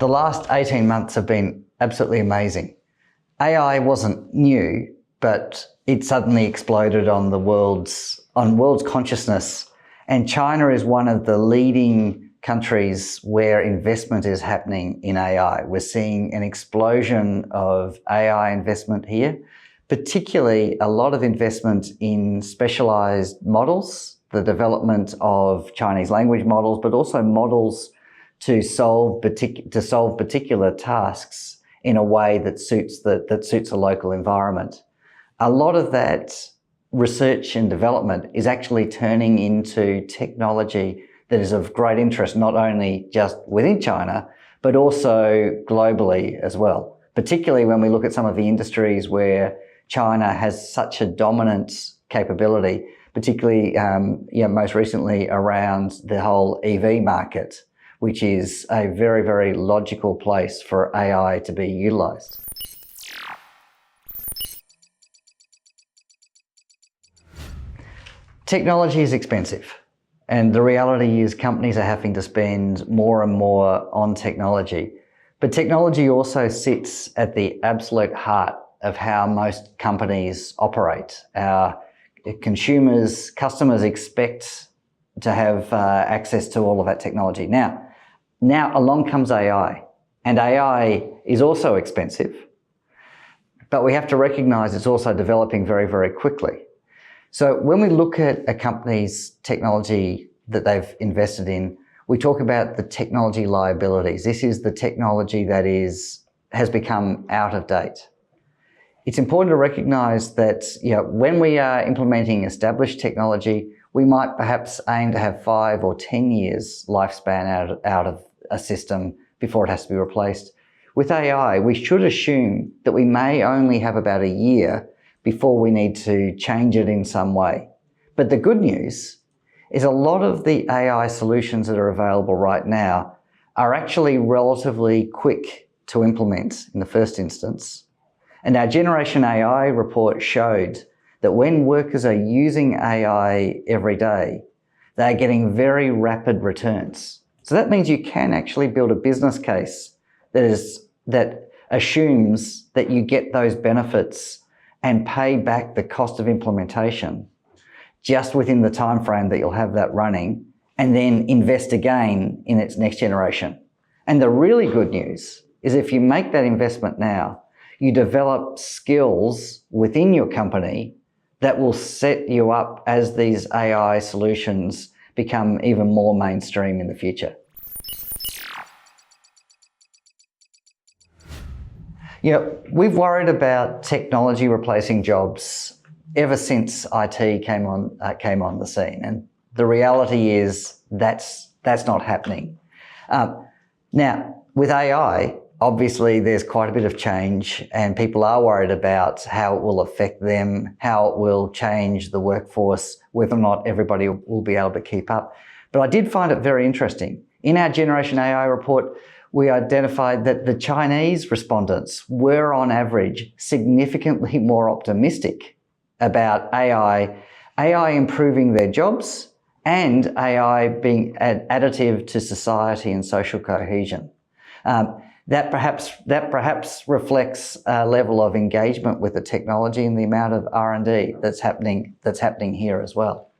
The last 18 months have been absolutely amazing. AI wasn't new, but it suddenly exploded on world's consciousness. And China is one of the leading countries where investment is happening in AI. We're seeing an explosion of AI investment here, particularly a lot of investment in specialized models, the development of Chinese language models, but also models to solve particular tasks in a way that suits a local environment. A lot of that research and development is actually turning into technology that is of great interest, not only just within China, but also globally as well. Particularly when we look at some of the industries where China has such a dominant capability, particularly most recently around the whole EV market, which is a very, very logical place for AI to be utilised. Technology is expensive, and the reality is companies are having to spend more and more on technology. But technology also sits at the absolute heart of how most companies operate. Our customers expect to have access to all of that technology. Now along comes AI, and AI is also expensive, but we have to recognise it's also developing very, very quickly. So when we look at a company's technology that they've invested in, we talk about the technology liabilities. This is the technology that has become out of date. It's important to recognise that when we are implementing established technology, we might perhaps aim to have 5 or 10 years lifespan out of a system before it has to be replaced. With AI, we should assume that we may only have about a year before we need to change it in some way. But the good news is a lot of the AI solutions that are available right now are actually relatively quick to implement in the first instance. And our Generation AI report showed that when workers are using AI every day, they're getting very rapid returns. So that means you can actually build a business case that assumes that you get those benefits and pay back the cost of implementation just within the time frame that you'll have that running, and then invest again in its next generation. And the really good news is if you make that investment now, you develop skills within your company that will set you up as these AI solutions become even more mainstream in the future. We've worried about technology replacing jobs ever since IT came on the scene, and the reality is that's not happening. Now, with AI, obviously there's quite a bit of change, and people are worried about how it will affect them, how it will change the workforce, whether or not everybody will be able to keep up. But I did find it very interesting. In our Generation AI report, we identified that the Chinese respondents were on average significantly more optimistic about AI improving their jobs and AI being additive to society and social cohesion. That perhaps reflects a level of engagement with the technology and the amount of R&D that's happening here as well.